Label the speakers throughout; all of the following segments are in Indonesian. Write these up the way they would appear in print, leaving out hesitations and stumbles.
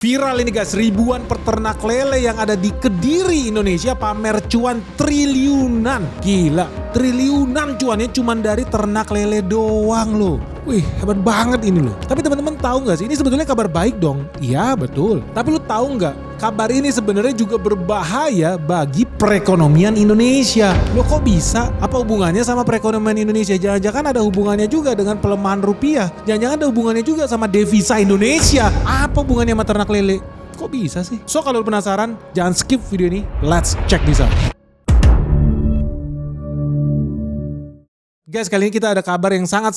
Speaker 1: Viral ini guys, ribuan peternak lele yang ada di Kediri, Indonesia pamer cuan triliunan. Gila, triliunan cuannya cuman dari ternak lele doang loh. Wih, hebat banget ini loh. Tapi teman-teman tahu nggak sih, ini sebetulnya kabar baik dong? Iya betul. Tapi lu tahu nggak, kabar ini sebenarnya juga berbahaya bagi perekonomian Indonesia. Loh kok bisa? Apa hubungannya sama perekonomian Indonesia? Jangan-jangan ada hubungannya juga dengan pelemahan rupiah. Jangan-jangan ada hubungannya juga sama devisa Indonesia. Apa hubungannya sama ternak lele? Kok bisa sih? So kalau lu penasaran, jangan skip video ini. Let's check this out. Guys, kali ini kita ada kabar yang sangat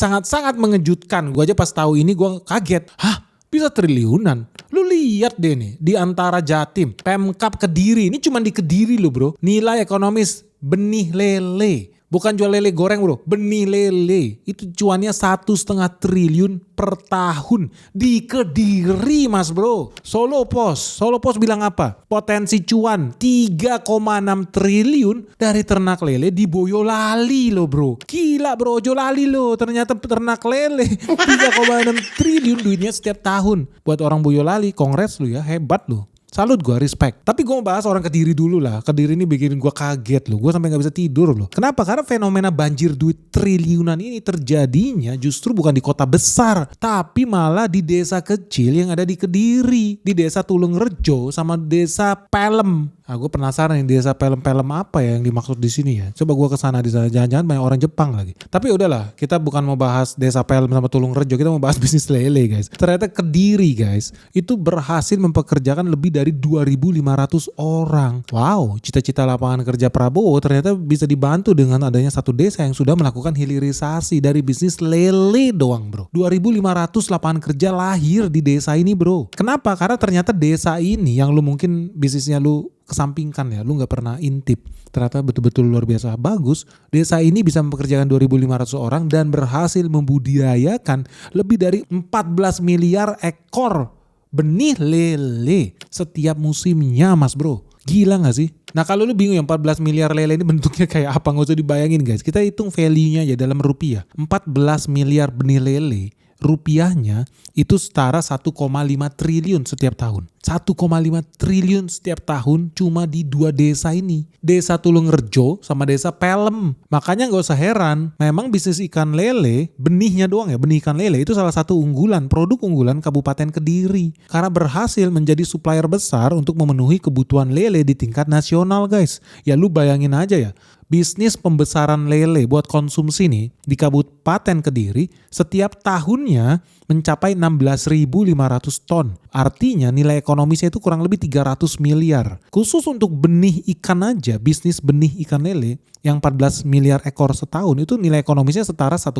Speaker 1: mengejutkan. Gue aja pas tahu ini gue kaget. Hah? Bisa triliunan? Lu lihat deh nih, di antara Jatim, Pemkap Kediri, ini cuma di Kediri loh bro. Nilai ekonomis benih lele. Bukan jual lele goreng bro, benih lele. Itu cuannya 1,5 triliun per tahun di Kediri mas bro. Solo Pos bilang apa? Potensi cuan 3,6 triliun dari ternak lele di Boyolali loh bro. Gila bro, Boyolali loh. Ternyata ternak lele 3,6 triliun duitnya setiap tahun. Buat orang Boyolali, kongres lu ya, hebat lu. Salut gue, respect. Tapi gue mau bahas orang Kediri dulu lah. Kediri ini bikin gue kaget loh. Gue sampai gak bisa tidur loh. Kenapa? Karena fenomena banjir duit triliunan ini terjadinya justru bukan di kota besar. Tapi malah di desa kecil yang ada di Kediri. Di desa Tulungrejo sama desa Pelem. Ah, gue penasaran nih desa Pelem-Pelem apa ya yang dimaksud di sini ya. Coba gue kesana di sana. Jangan-jangan banyak orang Jepang lagi. Tapi udahlah, kita bukan mau bahas desa Pelem sama Tulungrejo. Kita mau bahas bisnis lele guys. Ternyata Kediri guys, itu berhasil mempekerjakan lebih dari 2.500 orang. Wow, cita-cita lapangan kerja Prabowo ternyata bisa dibantu dengan adanya satu desa yang sudah melakukan hilirisasi dari bisnis lele doang bro. 2.500 lapangan kerja lahir di desa ini bro. Kenapa? Karena ternyata desa ini yang lu mungkin bisnisnya lu kesampingkan ya, lu gak pernah intip. Ternyata betul-betul luar biasa bagus. Desa ini bisa mempekerjakan 2.500 orang dan berhasil membudidayakan lebih dari 14 miliar ekor benih lele setiap musimnya mas bro. Gila gak sih? Nah kalau lu bingung ya 14 miliar lele ini bentuknya kayak apa, gak usah dibayangin guys. Kita hitung value-nya aja dalam rupiah. 14 miliar benih lele rupiahnya itu setara 1,5 triliun setiap tahun. 1,5 triliun setiap tahun cuma di dua desa ini. Desa Tulungrejo sama desa Pelem. Makanya gak usah heran, memang bisnis ikan lele, benihnya doang ya, benih ikan lele itu salah satu produk unggulan Kabupaten Kediri. Karena berhasil menjadi supplier besar untuk memenuhi kebutuhan lele di tingkat nasional guys. Ya lu bayangin aja ya, bisnis pembesaran lele buat konsumsi nih di Kabupaten Kediri setiap tahunnya mencapai 16.500 ton. Artinya nilai ekonomisnya itu kurang lebih 300 miliar. Khusus untuk benih ikan aja, bisnis benih ikan lele yang 14 miliar ekor setahun itu nilai ekonomisnya setara 1,5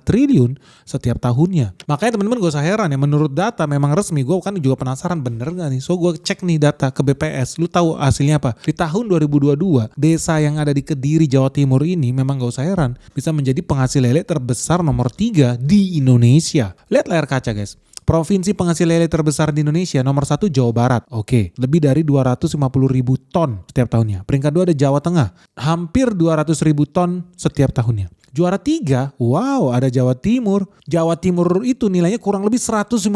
Speaker 1: triliun setiap tahunnya. Makanya teman-teman gak usah heran ya, menurut data memang resmi, gue kan juga penasaran bener gak nih. So gue cek nih data ke BPS, lu tahu hasilnya apa? Di tahun 2022, desa yang ada di Kediri, Jawa Timur ini memang gak usah heran bisa menjadi penghasil lele terbesar nomor 3 di Indonesia. Lihat layar kaca guys. Provinsi penghasil lele terbesar di Indonesia nomor 1 Jawa Barat. Oke, lebih dari 250.000 ton setiap tahunnya. Peringkat 2 ada Jawa Tengah, hampir 200.000 ton setiap tahunnya. Juara 3, wow, ada Jawa Timur. Jawa Timur itu nilainya kurang lebih 150.000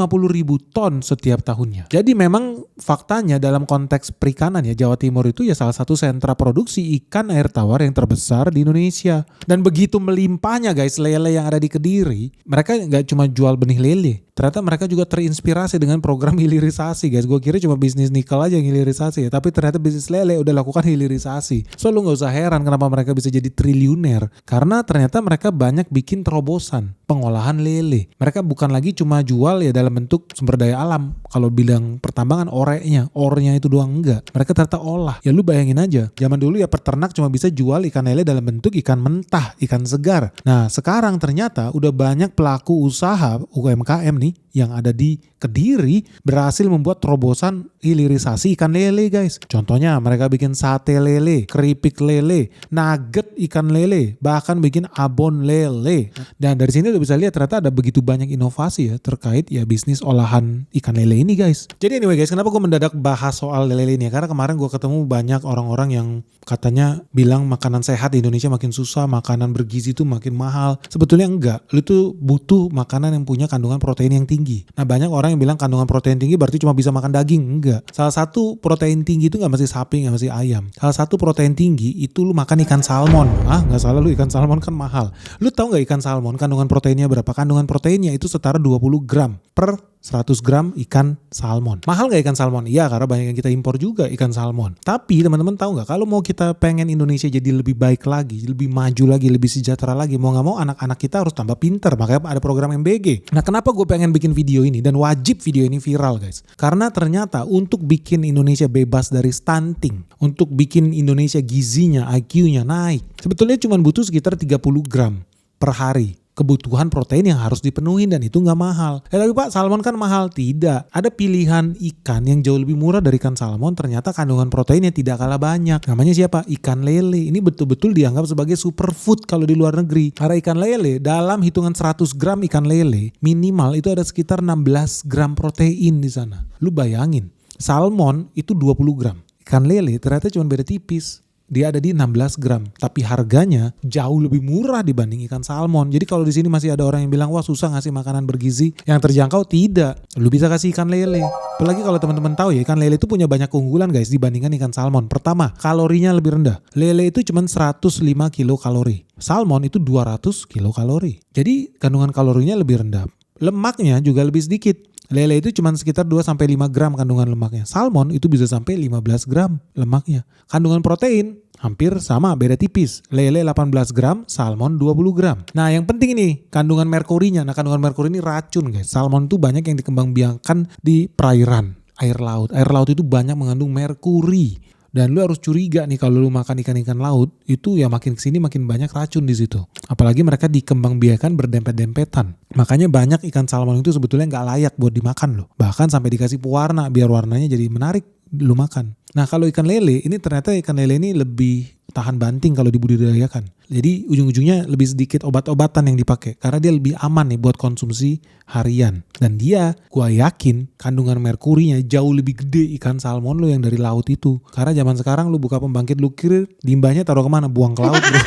Speaker 1: ton setiap tahunnya. Jadi memang faktanya dalam konteks perikanan ya, Jawa Timur itu ya salah satu sentra produksi ikan air tawar yang terbesar di Indonesia. Dan begitu melimpahnya guys lele yang ada di Kediri, mereka gak cuma jual benih lele. Ternyata mereka juga terinspirasi dengan program hilirisasi guys. Gue kira cuma bisnis nikel aja yang hilirisasi ya, tapi ternyata bisnis lele udah lakukan hilirisasi. So lu gak usah heran kenapa mereka bisa jadi triliuner. Karena ternyata mereka banyak bikin terobosan pengolahan lele. Mereka bukan lagi cuma jual ya dalam bentuk sumber daya alam. Kalau bilang pertambangan ornya itu doang enggak. Mereka ternyata olah. Ya lu bayangin aja. Zaman dulu ya peternak cuma bisa jual ikan lele dalam bentuk ikan mentah, ikan segar. Nah sekarang ternyata udah banyak pelaku usaha UMKM nih yang ada di Kediri berhasil membuat terobosan hilirisasi ikan lele guys. Contohnya mereka bikin sate lele, keripik lele, nugget ikan lele, bahkan bikin abon lele. Dan dari sini udah bisa lihat ternyata ada begitu banyak inovasi ya terkait ya bisnis olahan ikan lele ini guys. Jadi anyway guys, kenapa gue mendadak bahas soal lele ini? Karena kemarin gue ketemu banyak orang-orang yang katanya bilang makanan sehat di Indonesia makin susah, makanan bergizi itu makin mahal. Sebetulnya enggak, lu tuh butuh makanan yang punya kandungan protein yang tinggi. tinggi. Nah banyak orang yang bilang kandungan protein tinggi berarti cuma bisa makan daging. Enggak. Salah satu protein tinggi itu gak mesti sapi, gak mesti ayam. Salah satu protein tinggi itu lu makan ikan salmon. Gak salah lu, ikan salmon kan mahal. Lu tahu gak ikan salmon kandungan proteinnya berapa? Kandungan proteinnya itu setara 20 gram per 100 gram ikan salmon. Mahal gak ikan salmon? Iya, karena banyak yang kita impor juga ikan salmon. Tapi teman-teman tahu gak, kalau mau kita pengen Indonesia jadi lebih baik lagi, lebih maju lagi, lebih sejahtera lagi, mau gak mau anak-anak kita harus tambah pinter. Makanya ada program MBG. Nah kenapa gue pengen bikin video ini dan wajib video ini viral guys? Karena ternyata untuk bikin Indonesia bebas dari stunting, untuk bikin Indonesia gizinya, IQ-nya naik, sebetulnya cuma butuh sekitar 30 gram per hari. Kebutuhan protein yang harus dipenuhi dan itu nggak mahal. Tapi Pak, salmon kan mahal. Tidak. Ada pilihan ikan yang jauh lebih murah dari ikan salmon. Ternyata kandungan proteinnya tidak kalah banyak. Namanya siapa? Ikan lele. Ini betul-betul dianggap sebagai superfood kalau di luar negeri. Karena ikan lele dalam hitungan 100 gram ikan lele minimal itu ada sekitar 16 gram protein di sana. Lu bayangin. Salmon itu 20 gram. Ikan lele ternyata cuma beda tipis. Dia ada di 16 gram, tapi harganya jauh lebih murah dibanding ikan salmon. Jadi kalau di sini masih ada orang yang bilang, wah susah ngasih makanan bergizi yang terjangkau, tidak. Lu bisa kasih ikan lele. Apalagi kalau teman-teman tahu ya, ikan lele itu punya banyak keunggulan guys dibandingkan ikan salmon. Pertama, kalorinya lebih rendah. Lele itu cuma 105 kilokalori. Salmon itu 200 kilokalori. Jadi kandungan kalorinya lebih rendah. Lemaknya juga lebih sedikit. Lele itu cuma sekitar 2-5 gram kandungan lemaknya. Salmon itu bisa sampai 15 gram lemaknya. Kandungan protein hampir sama, beda tipis. Lele 18 gram, salmon 20 gram. Nah yang penting ini kandungan merkurinya. Nah kandungan merkuri ini racun guys. Salmon itu banyak yang dikembangbiakkan di perairan, air laut. Air laut itu banyak mengandung merkuri. Dan lu harus curiga nih kalau lu makan ikan-ikan laut, itu ya makin kesini makin banyak racun di situ. Apalagi mereka dikembangbiakan berdempet-dempetan. Makanya banyak ikan salmon itu sebetulnya nggak layak buat dimakan loh. Bahkan sampai dikasih pewarna biar warnanya jadi menarik lu makan. Nah kalau ikan lele, ini ternyata ikan lele ini lebih tahan banting kalau dibudidayakan. Jadi ujung-ujungnya lebih sedikit obat-obatan yang dipakai. Karena dia lebih aman nih buat konsumsi harian. Dan dia, gua yakin kandungan merkurinya jauh lebih gede ikan salmon lo yang dari laut itu. Karena zaman sekarang lu buka pembangkit, lu kira limbahnya taruh kemana? Buang ke laut bro.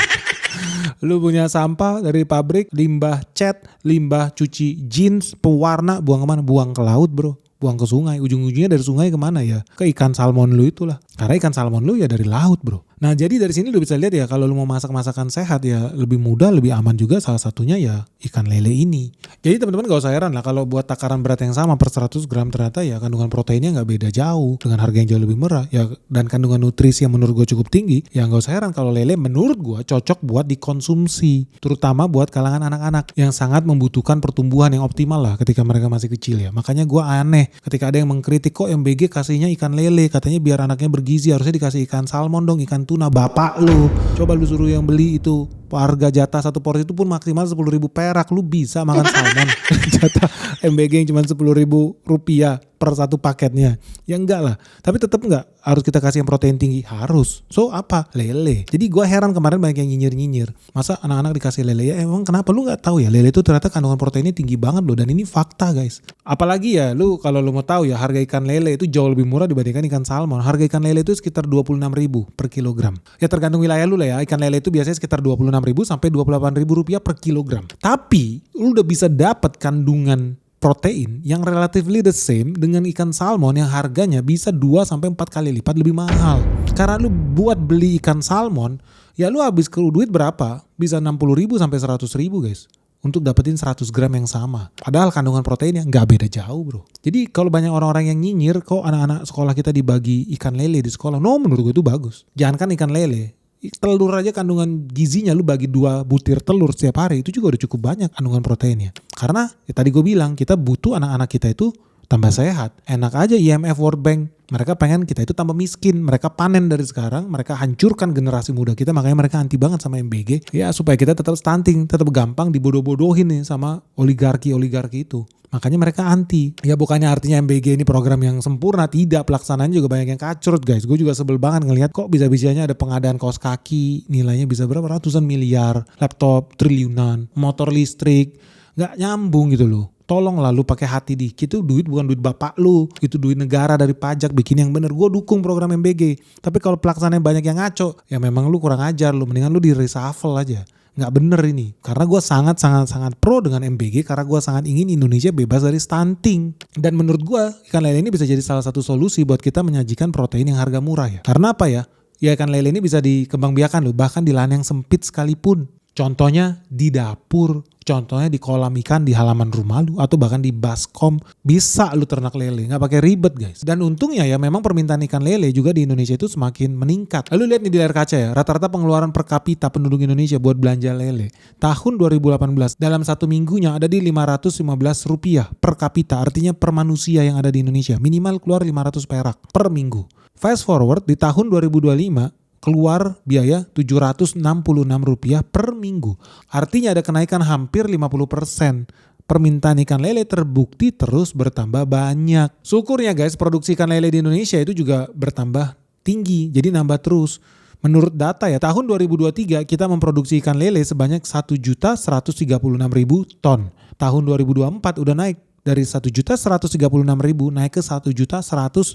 Speaker 1: Lu punya sampah dari pabrik, limbah cat, limbah cuci jeans, pewarna, buang kemana? Buang ke laut bro. Buang ke sungai, ujung-ujungnya dari sungai kemana ya? Ke ikan salmon lu itulah. Karena ikan salmon lu ya dari laut bro. Nah jadi dari sini lu bisa lihat ya kalau lu mau masak masakan sehat ya lebih mudah, lebih aman juga, salah satunya ya ikan lele ini. Jadi teman-teman gak usah heran lah kalau buat takaran berat yang sama per 100 gram ternyata ya kandungan proteinnya gak beda jauh dengan harga yang jauh lebih murah ya, dan kandungan nutrisi yang menurut gue cukup tinggi. Ya gak usah heran kalau lele menurut gue cocok buat dikonsumsi, terutama buat kalangan anak-anak yang sangat membutuhkan pertumbuhan yang optimal lah ketika mereka masih kecil ya. Makanya gue aneh ketika ada yang mengkritik kok MBG kasihnya ikan lele, katanya biar anaknya bergizi, harusnya dikasih ikan salmon dong, ikan tuna. Bapak lu coba lu suruh yang beli itu harga jatah satu porsi itu pun maksimal 10.000 perak, lu bisa makan salmon. Jatah MBG yang cuma 10.000 rupiah per satu paketnya, ya enggak lah. Tapi tetap enggak harus kita kasih yang protein tinggi, harus. So apa? Lele. Jadi gue heran kemarin banyak yang nyinyir-nyinyir, masa anak-anak dikasih lele, ya emang kenapa lu nggak tahu ya lele itu ternyata kandungan proteinnya tinggi banget loh, dan ini fakta guys. Apalagi ya lu kalau lu mau tahu ya harga ikan lele itu jauh lebih murah dibandingkan ikan salmon. Harga ikan lele itu sekitar 26.000 per kilogram. Ya tergantung wilayah lu lah ya. Ikan lele itu biasanya sekitar 26.000 sampai 28.000 rupiah per kilogram. Tapi lu udah bisa dapat kandungan protein yang relatively the same dengan ikan salmon yang harganya bisa 2-4 kali lipat lebih mahal. Karena lu buat beli ikan salmon, ya lu habis ke duit berapa? Bisa 60.000 sampai 100.000 guys. Untuk dapetin 100 gram yang sama. Padahal kandungan proteinnya nggak beda jauh bro. Jadi kalau banyak orang-orang yang nyinyir kok anak-anak sekolah kita dibagi ikan lele di sekolah. No, menurut gue itu bagus. Jangan kan ikan lele. Telur aja kandungan gizinya lu bagi 2 butir telur setiap hari itu juga udah cukup banyak kandungan proteinnya. Karena ya tadi gue bilang kita butuh anak-anak kita itu tambah sehat. Enak aja IMF World Bank. Mereka pengen kita itu tambah miskin. Mereka panen dari sekarang. Mereka hancurkan generasi muda kita. Makanya mereka anti banget sama MBG. Ya supaya kita tetap stunting. Tetap gampang dibodoh-bodohin nih sama oligarki-oligarki itu. Makanya mereka anti. Ya bukannya artinya MBG ini program yang sempurna. Tidak, pelaksanaannya juga banyak yang kacrut guys. Gue juga sebel banget ngelihat kok bisa-bisanya ada pengadaan kaos kaki. Nilainya bisa berapa ratusan miliar. Laptop triliunan. Motor listrik. Gak nyambung gitu loh. tolong lalu pakai hati dikit, itu duit bukan duit bapak lu, itu duit negara dari pajak, bikin yang bener. Gue dukung program MBG, tapi kalau pelaksananya banyak yang ngaco, ya memang lu kurang ajar lu, mendingan lu di reshuffle aja. Nggak bener ini, karena gue sangat pro dengan MBG, karena gue sangat ingin Indonesia bebas dari stunting. Dan menurut gue ikan lele ini bisa jadi salah satu solusi buat kita menyajikan protein yang harga murah ya. Karena apa ya? Ya ikan lele ini bisa dikembangbiakan loh, bahkan di lahan yang sempit sekalipun. Contohnya di dapur, contohnya di kolam ikan di halaman rumah lu, atau bahkan di baskom. Bisa lu ternak lele, nggak pakai ribet guys. Dan untungnya ya memang permintaan ikan lele juga di Indonesia itu semakin meningkat. Lalu lihat nih di layar kaca ya, rata-rata pengeluaran per kapita penduduk Indonesia buat belanja lele tahun 2018 dalam satu minggunya ada di Rp515 per kapita, artinya per manusia yang ada di Indonesia minimal keluar 500 perak per minggu. Fast forward di tahun 2025 keluar biaya Rp766 per minggu. Artinya ada kenaikan hampir 50%. Permintaan ikan lele terbukti terus bertambah banyak. Syukurnya guys, produksi ikan lele di Indonesia itu juga bertambah tinggi, jadi nambah terus. Menurut data ya, tahun 2023 kita memproduksi ikan lele sebanyak 1.136.000 ton. Tahun 2024 udah naik dari 1.136.000 naik ke 1.157.000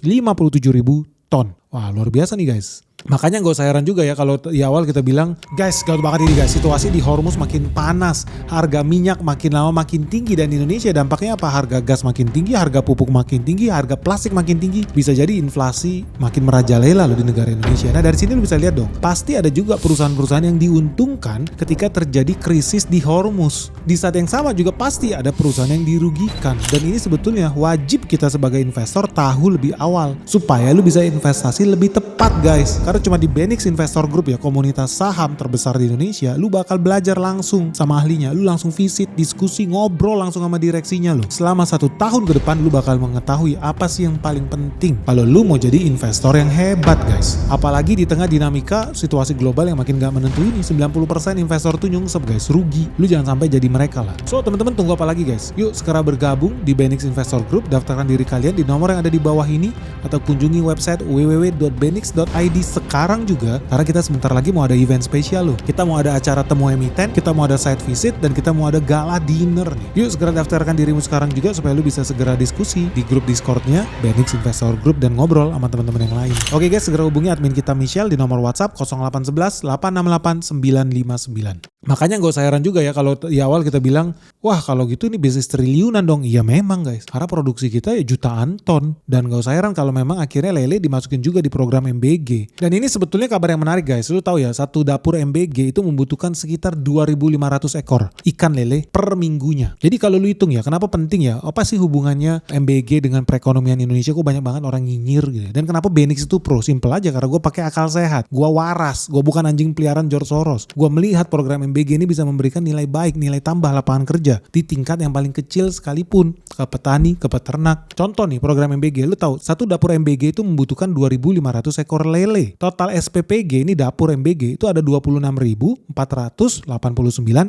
Speaker 1: ton. Wah, luar biasa nih guys. Makanya gak usah heran juga ya kalau di awal kita bilang, guys gak banget ini guys, situasi di Hormuz makin panas, harga minyak makin lama makin tinggi, dan di Indonesia dampaknya apa? Harga gas makin tinggi, harga pupuk makin tinggi, harga plastik makin tinggi, bisa jadi inflasi makin merajalela loh di negara Indonesia. Nah dari sini lu bisa lihat dong, pasti ada juga perusahaan-perusahaan yang diuntungkan ketika terjadi krisis di Hormuz. Di saat yang sama juga pasti ada perusahaan yang dirugikan, dan ini sebetulnya wajib kita sebagai investor tahu lebih awal supaya lu bisa investasi lebih tepat guys. Karena cuma di Benix Investor Group ya, komunitas saham terbesar di Indonesia, lu bakal belajar langsung sama ahlinya, lu langsung visit, diskusi, ngobrol langsung sama direksinya lu. Selama 1 tahun ke depan lu bakal mengetahui apa sih yang paling penting kalau lu mau jadi investor yang hebat guys. Apalagi di tengah dinamika situasi global yang makin gak menentu ini, 90% investor tuh nyungsep guys, rugi. Lu jangan sampai jadi mereka lah. So teman-teman tunggu apa lagi guys? Yuk segera bergabung di Benix Investor Group, daftarkan diri kalian di nomor yang ada di bawah ini, atau kunjungi website www.benix.id sekarang juga, karena kita sebentar lagi mau ada event spesial loh. Kita mau ada acara temu emiten, kita mau ada site visit, dan kita mau ada gala dinner nih. Yuk segera daftarkan dirimu sekarang juga supaya lu bisa segera diskusi di grup Discordnya Benix Investor Group dan ngobrol sama teman-teman yang lain. Oke guys, segera hubungi admin kita Michelle di nomor WhatsApp 0811 868 959. Makanya gak usah heran juga ya kalau di awal kita bilang, wah kalau gitu ini bisnis triliunan dong. Iya memang guys, karena produksi kita ya jutaan ton. Dan gak usah heran kalau memang akhirnya lele dimasukin juga di program MBG. Dan ini sebetulnya kabar yang menarik guys. Lu tahu ya, satu dapur MBG itu membutuhkan sekitar 2.500 ekor ikan lele per minggunya. Jadi kalau lu hitung ya, kenapa penting ya? Apa sih hubungannya MBG dengan perekonomian Indonesia? Kok banyak banget orang nyinyir gitu. Dan kenapa Benix itu pro? Simple aja, karena gue pakai akal sehat. Gue waras, gue bukan anjing peliharaan George Soros. Gue melihat program MBG ini bisa memberikan nilai baik, nilai tambah lapangan kerja di tingkat yang paling kecil sekalipun, ke petani, ke peternak. Contoh nih program MBG, lu tahu satu dapur MBG itu membutuhkan 2.500 ekor lele. Total SPPG ini dapur MBG itu ada 26.489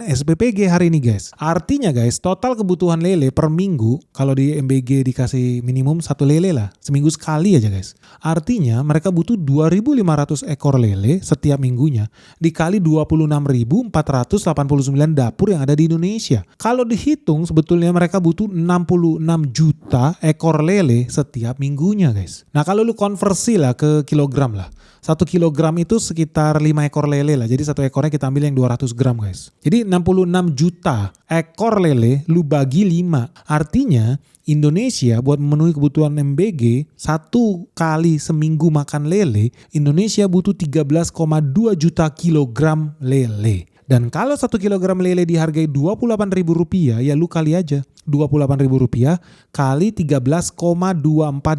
Speaker 1: SPPG hari ini guys. Artinya guys, total kebutuhan lele per minggu kalau di MBG dikasih minimum 1 lele lah, seminggu sekali aja guys. Artinya mereka butuh 2.500 ekor lele setiap minggunya dikali 26.489 dapur yang ada di Indonesia. Kalau dihitung sebetulnya mereka butuh 66 juta ekor lele setiap minggunya guys. Nah kalau lu konversi lah ke kilogram lah. 1 kilogram itu sekitar 5 ekor lele lah. Jadi satu ekornya kita ambil yang 200 gram guys. Jadi 66 juta ekor lele lu bagi 5. Artinya Indonesia buat memenuhi kebutuhan MBG 1 kali seminggu makan lele, Indonesia butuh 13,2 juta kilogram lele. Dan kalau 1 kilogram lele dihargai Rp28.000, ya lu kali aja. Rp28.000 kali 13,24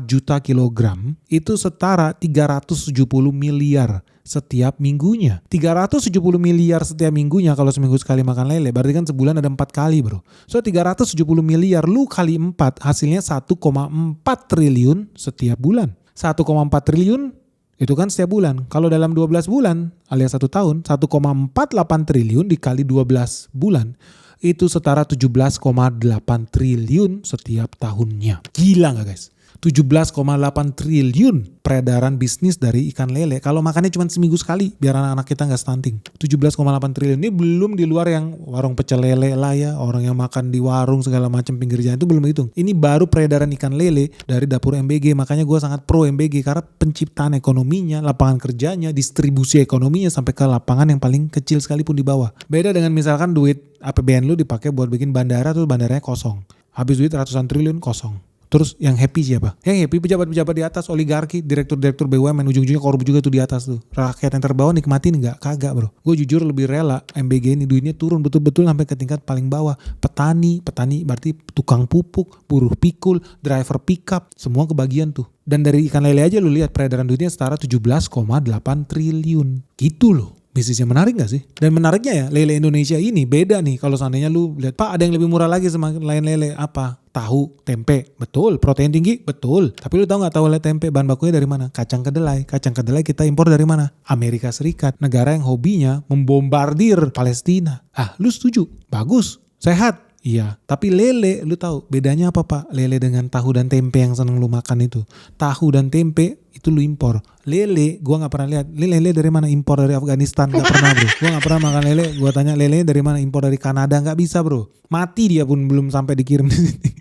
Speaker 1: juta kilogram itu setara 370 miliar setiap minggunya. 370 miliar setiap minggunya kalau seminggu sekali makan lele, berarti kan sebulan ada 4 kali bro. So 370 miliar lu kali 4 hasilnya 1,4 triliun setiap bulan. 1,4 triliun itu kan setiap bulan. Kalau dalam 12 bulan alias 1 tahun, 1,48 triliun dikali 12 bulan. Itu setara 17,8 triliun setiap tahunnya. Gila gak guys? 17,8 triliun peredaran bisnis dari ikan lele. Kalau makannya cuma seminggu sekali biar anak-anak kita nggak stunting. 17,8 triliun ini belum di luar yang warung pecel lele lah ya, orang yang makan di warung segala macam pinggir jalan itu belum hitung. Ini baru peredaran ikan lele dari dapur MBG. Makanya gue sangat pro MBG karena penciptaan ekonominya, lapangan kerjanya, distribusi ekonominya sampai ke lapangan yang paling kecil sekalipun di bawah. Beda dengan misalkan duit APBN lu dipakai buat bikin bandara tuh bandaranya kosong. Habis duit ratusan triliun kosong. Terus yang happy siapa? Yang happy pejabat-pejabat di atas, oligarki, direktur-direktur BUMN, ujung-ujungnya korup juga tuh di atas tuh. Rakyat yang terbawah nikmatin nggak? Kagak bro. Gue jujur lebih rela MBG ini duitnya turun betul-betul sampai ke tingkat paling bawah. Petani berarti tukang pupuk, buruh pikul, driver pickup, semua kebagian tuh. Dan dari ikan lele aja lu lihat peredaran duitnya setara 17,8 triliun. Gitu loh. Bisnisnya menarik gak sih? Dan menariknya ya, lele Indonesia ini beda nih. Kalau seandainya lu lihat, Pak ada yang lebih murah lagi sama lain lele. Apa? Tahu, tempe. Betul. Protein tinggi? Betul. Tapi lu tahu gak tahu lele tempe bahan bakunya dari mana? Kacang kedelai. Kacang kedelai kita impor dari mana? Amerika Serikat. Negara yang hobinya membombardir Palestina. Ah, lu setuju? Bagus. Sehat. Iya, tapi lele lu tahu bedanya apa Pak? Lele dengan tahu dan tempe yang seneng lu makan itu. Tahu dan tempe itu lu impor. Lele gua nggak pernah lihat. Lele dari mana? Impor dari Afghanistan, nggak pernah bro. Gua nggak pernah makan lele. Gua tanya lele dari mana? Impor dari Kanada, nggak bisa bro. Mati dia pun belum sampai dikirim di sini.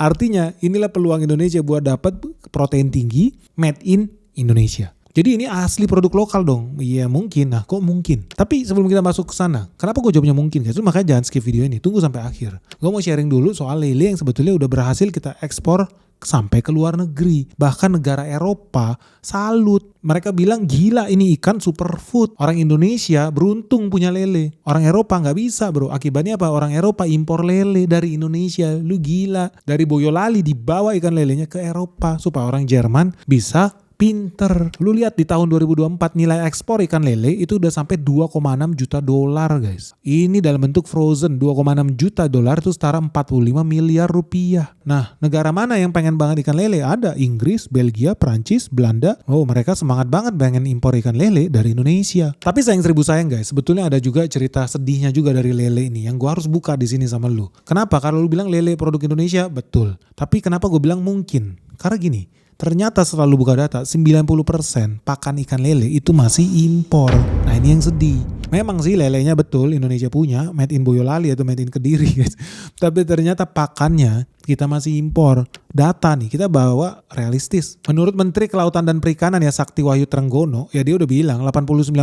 Speaker 1: Artinya inilah peluang Indonesia buat dapat protein tinggi made in Indonesia. Jadi ini asli produk lokal dong. Iya mungkin. Nah kok mungkin? Tapi sebelum kita masuk ke sana, kenapa gue jawabnya mungkin guys? Makanya jangan skip video ini. Tunggu sampai akhir. Gue mau sharing dulu soal lele yang sebetulnya udah berhasil kita ekspor sampai ke luar negeri. Bahkan negara Eropa salut. Mereka bilang gila ini ikan superfood. Orang Indonesia beruntung punya lele. Orang Eropa nggak bisa bro. Akibatnya apa? Orang Eropa impor lele dari Indonesia. Lu gila. Dari Boyolali dibawa ikan lelenya ke Eropa. Supaya orang Jerman bisa pinter. Lu lihat di tahun 2024 nilai ekspor ikan lele itu udah sampai 2,6 juta dolar guys. Ini dalam bentuk frozen. 2,6 juta dolar itu setara 45 miliar rupiah. Nah negara mana yang pengen banget ikan lele? Ada Inggris, Belgia, Prancis, Belanda. Oh mereka semangat banget pengen impor ikan lele dari Indonesia. Tapi sayang seribu sayang guys. Sebetulnya ada juga cerita sedihnya juga dari lele ini. Yang gue harus buka di sini sama lu. Kenapa? Kalau lu bilang lele produk Indonesia, betul. Tapi kenapa gue bilang mungkin? Karena gini. Ternyata setelah lu buka data, 90% pakan ikan lele itu masih impor. Nah ini yang sedih. Memang sih lelenya betul Indonesia punya, made in Boyolali atau made in Kediri guys. Tapi ternyata pakannya kita masih impor. Data nih kita bawa realistis. Menurut Menteri Kelautan dan Perikanan ya Sakti Wahyu Trenggono, ya dia udah bilang 89%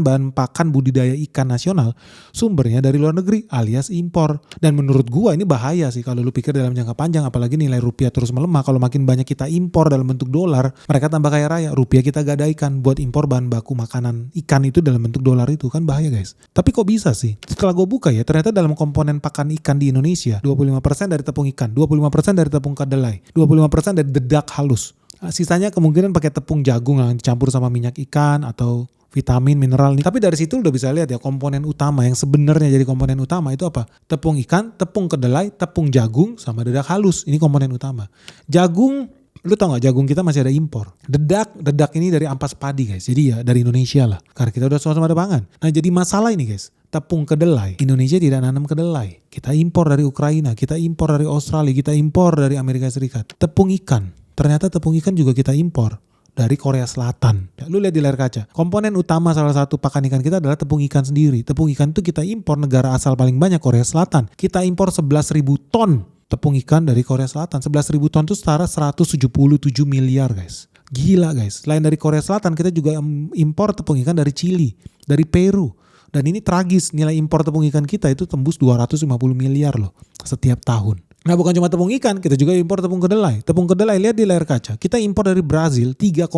Speaker 1: bahan pakan budidaya ikan nasional sumbernya dari luar negeri alias impor. Dan menurut gua ini bahaya sih kalau lu pikir dalam jangka panjang, apalagi nilai rupiah terus melemah. Kalau makin banyak kita impor dalam bentuk dolar, mereka tambah kaya raya. Rupiah kita gadaikan buat impor bahan baku makanan ikan itu dalam bentuk dolar itu kan bahaya guys. Tapi kok bisa sih? Setelah gue buka ya ternyata dalam komponen pakan ikan di Indonesia 25% dari tepung ikan, 25% dari tepung kedelai, 25% dari dedak halus. Sisanya kemungkinan pakai tepung jagung yang dicampur sama minyak ikan atau vitamin, mineral nih. Tapi dari situ udah bisa lihat ya komponen utama yang sebenarnya jadi komponen utama itu apa? Tepung ikan, tepung kedelai, tepung jagung sama dedak halus. Ini komponen utama. Jagung, lu tau gak jagung kita masih ada impor. Dedak ini dari ampas padi guys. Jadi ya dari Indonesia lah. Karena kita udah sama-sama ada pangan. Nah jadi masalah ini guys. Tepung kedelai. Indonesia tidak nanam kedelai. Kita impor dari Ukraina. Kita impor dari Australia. Kita impor dari Amerika Serikat. Tepung ikan. Ternyata tepung ikan juga kita impor dari Korea Selatan. Ya, lu lihat di layar kaca. Komponen utama salah satu pakan ikan kita adalah tepung ikan sendiri. Tepung ikan itu kita impor negara asal paling banyak Korea Selatan. Kita impor 11.000 ton tepung ikan dari Korea Selatan. 11.000 ton itu setara 177 miliar guys. Gila guys. Selain dari Korea Selatan kita juga impor tepung ikan dari Chili, dari Peru. Dan ini tragis, nilai impor tepung ikan kita itu tembus 250 miliar loh setiap tahun. Nah bukan cuma tepung ikan, kita juga impor tepung kedelai. Tepung kedelai lihat di layar kaca. Kita impor dari Brazil 3,9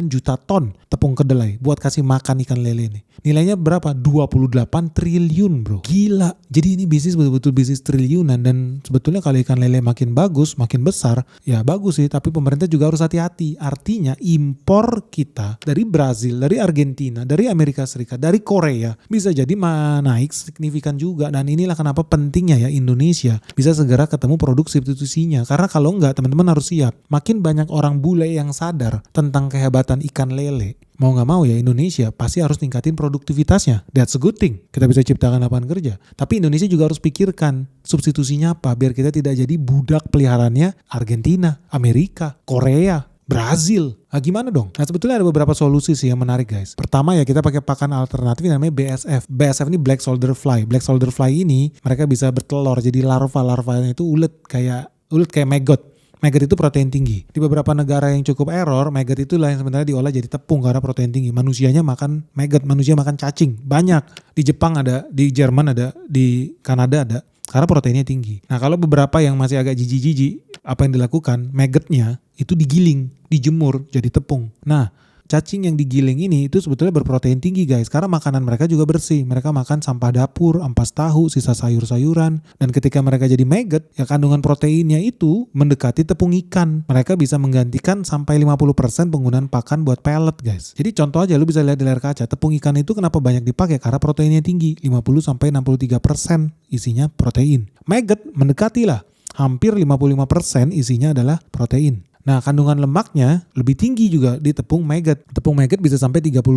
Speaker 1: juta ton tepung kedelai buat kasih makan ikan lele ini. Nilainya berapa? 28 triliun bro. Gila. Jadi ini bisnis betul-betul bisnis triliunan. Dan sebetulnya kalau ikan lele makin bagus, makin besar, ya bagus sih. Tapi pemerintah juga harus hati-hati. Artinya impor kita dari Brazil, dari Argentina, dari Amerika Serikat, dari Korea bisa jadi naik signifikan juga. Dan inilah kenapa pentingnya ya Indonesia bisa segera ketemu produk substitusinya. Karena kalau enggak teman-teman harus siap. Makin banyak orang bule yang sadar tentang kehebatan ikan lele, mau nggak mau ya Indonesia pasti harus tingkatin produktivitasnya. That's a good thing. Kita bisa ciptakan lapangan kerja. Tapi Indonesia juga harus pikirkan substitusinya apa biar kita tidak jadi budak peliharaannya Argentina, Amerika, Korea, Brazil. Nah, gimana dong? Nah, sebetulnya ada beberapa solusi sih yang menarik guys. Pertama ya kita pakai pakan alternatif yang namanya BSF. BSF ini Black Soldier Fly. Black Soldier Fly ini mereka bisa bertelur jadi larva-larvanya itu ulet kayak maggot. Maggot itu protein tinggi. Di beberapa negara yang cukup error, maggot itulah yang sebenarnya diolah jadi tepung karena protein tinggi. Manusianya makan maggot, manusia makan cacing. Banyak. Di Jepang ada, di Jerman ada, di Kanada ada. Karena proteinnya tinggi. Nah kalau beberapa yang masih agak jijik-jijik, apa yang dilakukan? Maggotnya itu digiling, dijemur jadi tepung. Nah cacing yang digiling ini itu sebetulnya berprotein tinggi guys. Karena makanan mereka juga bersih. Mereka makan sampah dapur, ampas tahu, sisa sayur-sayuran. Dan ketika mereka jadi maggot, ya kandungan proteinnya itu mendekati tepung ikan. Mereka bisa menggantikan sampai 50% penggunaan pakan buat pellet guys. Jadi contoh aja lu bisa lihat di layar kaca. Tepung ikan itu kenapa banyak dipakai? Karena proteinnya tinggi. 50-63% isinya protein. Maggot mendekati lah. Hampir 55% isinya adalah protein. Nah kandungan lemaknya lebih tinggi juga di tepung maggot. Tepung maggot bisa sampai 32%.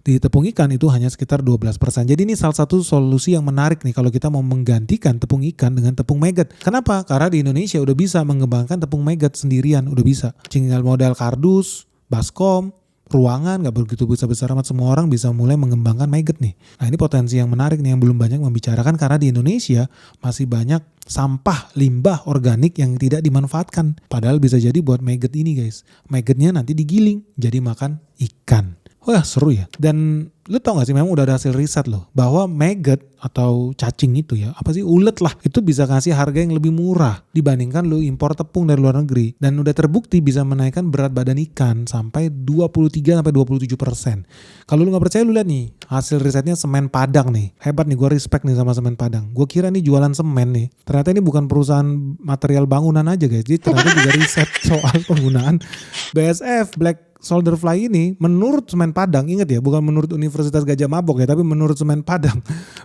Speaker 1: Di tepung ikan itu hanya sekitar 12%. Jadi ini salah satu solusi yang menarik nih kalau kita mau menggantikan tepung ikan dengan tepung maggot. Kenapa? Karena di Indonesia udah bisa mengembangkan tepung maggot sendirian. Udah bisa. Tinggal modal kardus, baskom, ruangan gak begitu besar-besar amat, semua orang bisa mulai mengembangkan maggot nih. Nah ini potensi yang menarik nih yang belum banyak membicarakan karena di Indonesia masih banyak sampah limbah organik yang tidak dimanfaatkan. Padahal bisa jadi buat maggot ini guys. Maggotnya nanti digiling jadi makan ikan. Wah seru ya. Dan lu tau gak sih memang udah ada hasil riset loh. Bahwa maggot atau cacing itu ya. Apa sih ulet lah. Itu bisa ngasih harga yang lebih murah. Dibandingkan lu impor tepung dari luar negeri. Dan udah terbukti bisa menaikkan berat badan ikan. Sampai 23-27%. Kalau lu gak percaya lu lihat nih. Hasil risetnya semen Padang nih. Hebat nih gue respect nih sama semen Padang. Gue kira nih jualan semen nih. Ternyata ini bukan perusahaan material bangunan aja guys. Jadi ternyata juga riset soal penggunaan BSF Black Soldier Fly ini menurut semen Padang, ingat ya bukan menurut Universitas Gajah Mabok ya, tapi menurut semen Padang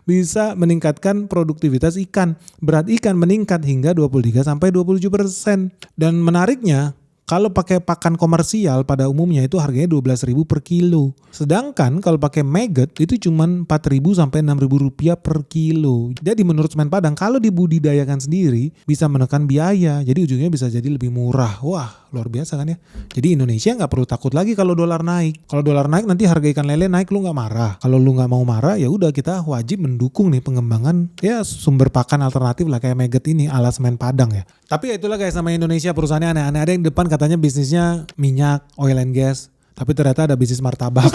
Speaker 1: bisa meningkatkan produktivitas ikan. Berat ikan meningkat hingga 23-27%. Dan menariknya kalau pakai pakan komersial pada umumnya itu harganya 12.000 per kilo. Sedangkan kalau pakai maggot itu cuma 4.000 sampai 6.000 rupiah per kilo. Jadi menurut semen Padang kalau dibudidayakan sendiri bisa menekan biaya. Jadi ujungnya bisa jadi lebih murah. Wah luar biasa kan ya. Jadi Indonesia nggak perlu takut lagi kalau dolar naik. Kalau dolar naik nanti harga ikan lele naik lu nggak marah. Kalau lu nggak mau marah ya udah kita wajib mendukung nih pengembangan ya sumber pakan alternatif lah kayak maggot ini ala semen Padang ya. Tapi ya itulah guys sama Indonesia perusahaannya aneh-aneh. Ada yang depan katanya bisnisnya minyak, oil and gas. Tapi ternyata ada bisnis martabak.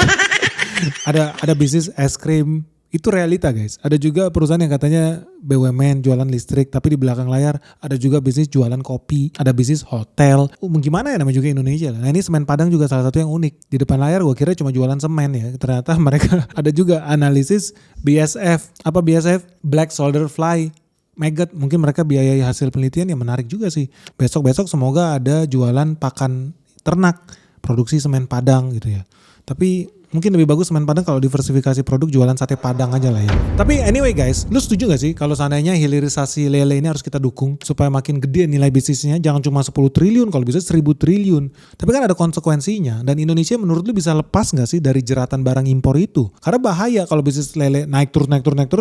Speaker 1: ada bisnis es krim. Itu realita guys. Ada juga perusahaan yang katanya BUMN jualan listrik. Tapi di belakang layar ada juga bisnis jualan kopi. Ada bisnis hotel. Gimana ya namanya juga Indonesia. Nah ini semen Padang juga salah satu yang unik. Di depan layar gue kira cuma jualan semen ya. Ternyata mereka ada juga analisis BSF. Apa BSF? Black Soldier Fly. Maggot, mungkin mereka biayai hasil penelitian yang menarik juga sih. Besok-besok semoga ada jualan pakan ternak, produksi semen Padang gitu ya. Tapi mungkin lebih bagus semen Padang kalau diversifikasi produk jualan sate Padang aja lah ya. Tapi anyway guys, lu setuju gak sih kalau seandainya hilirisasi lele ini harus kita dukung supaya makin gede nilai bisnisnya, jangan cuma 10 triliun, kalau bisa 1000 triliun. Tapi kan ada konsekuensinya dan Indonesia menurut lu bisa lepas gak sih dari jeratan barang impor itu? Karena bahaya kalau bisnis lele naik terus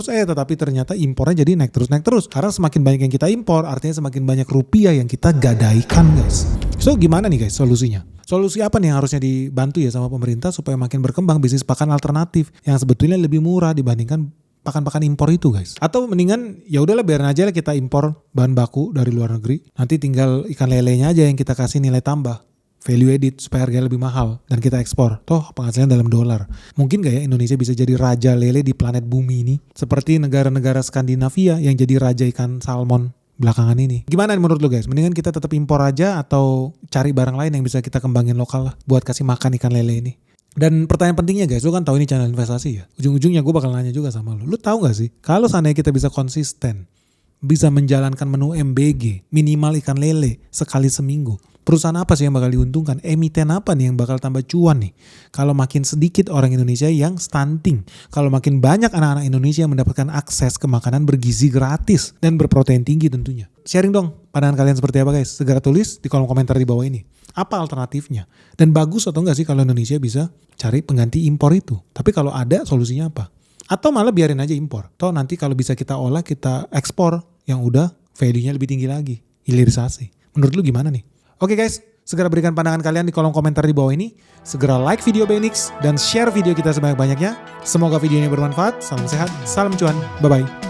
Speaker 1: tetapi ternyata impornya jadi naik terus. Karena semakin banyak yang kita impor artinya semakin banyak rupiah yang kita gadaikan guys. So gimana nih guys solusinya? Solusi apa nih yang harusnya dibantu ya sama pemerintah supaya makin berkembang bisnis pakan alternatif yang sebetulnya lebih murah dibandingkan pakan-pakan impor itu guys. Atau mendingan ya udahlah biarin aja lah kita impor bahan baku dari luar negeri. Nanti tinggal ikan lelenya aja yang kita kasih nilai tambah. Value added supaya harganya lebih mahal dan kita ekspor. Toh penghasilan dalam dolar. Mungkin gak ya Indonesia bisa jadi raja lele di planet bumi ini? Seperti negara-negara Skandinavia yang jadi raja ikan salmon belakangan ini. Gimana menurut lo guys? Mendingan kita tetap impor aja atau cari barang lain yang bisa kita kembangin lokal lah buat kasih makan ikan lele ini. Dan pertanyaan pentingnya guys, lo kan tahu ini channel investasi ya. Ujung-ujungnya gue bakal nanya juga sama lo. Lo tahu gak sih kalau seandainya kita bisa konsisten bisa menjalankan menu MBG, minimal ikan lele, sekali seminggu. Perusahaan apa sih yang bakal diuntungkan? Emiten apa nih yang bakal tambah cuan nih? Kalau makin sedikit orang Indonesia yang stunting. Kalau makin banyak anak-anak Indonesia yang mendapatkan akses ke makanan bergizi gratis dan berprotein tinggi tentunya. Sharing dong, pandangan kalian seperti apa guys? Segera tulis di kolom komentar di bawah ini. Apa alternatifnya? Dan bagus atau enggak sih kalau Indonesia bisa cari pengganti impor itu? Tapi kalau ada, solusinya apa? Atau malah biarin aja impor. Toh nanti kalau bisa kita olah, kita ekspor yang udah value-nya lebih tinggi lagi. Hilirisasi. Menurut lu gimana nih? Oke guys, segera berikan pandangan kalian di kolom komentar di bawah ini. Segera like video Benix dan share video kita sebanyak-banyaknya. Semoga video ini bermanfaat. Salam sehat, salam cuan. Bye-bye.